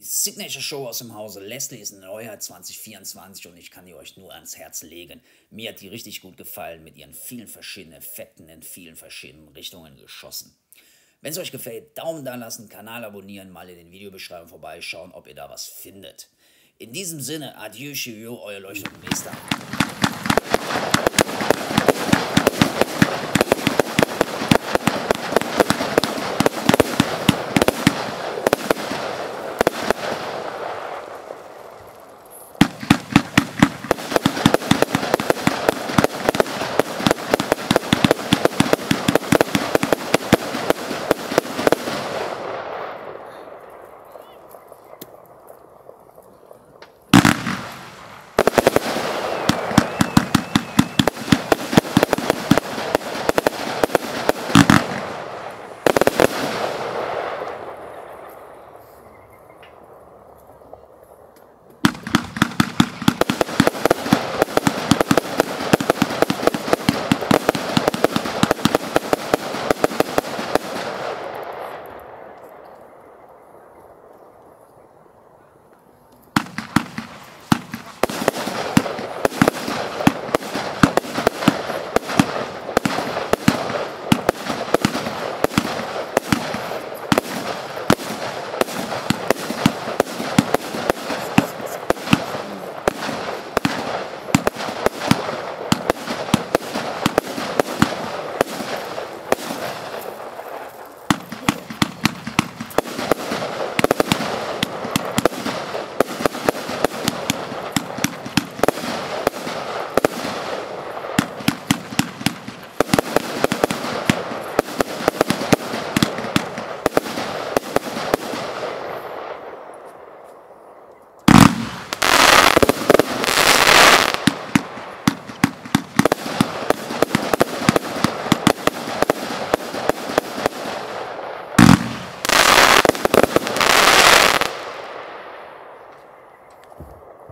Signature Show aus dem Hause Lesli ist Neujahr 2024 und ich kann die euch nur ans Herz legen. Mir hat die richtig gut gefallen, mit ihren vielen verschiedenen Effekten in vielen verschiedenen Richtungen geschossen. Wenn es euch gefällt, Daumen da lassen, Kanal abonnieren, mal in den Videobeschreibungen vorbeischauen, ob ihr da was findet. In diesem Sinne, adieu, euer Leuchtturm Meester.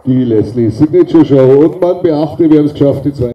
Die Lesli Signature Show. Und man beachte, wir haben es geschafft, die zwei.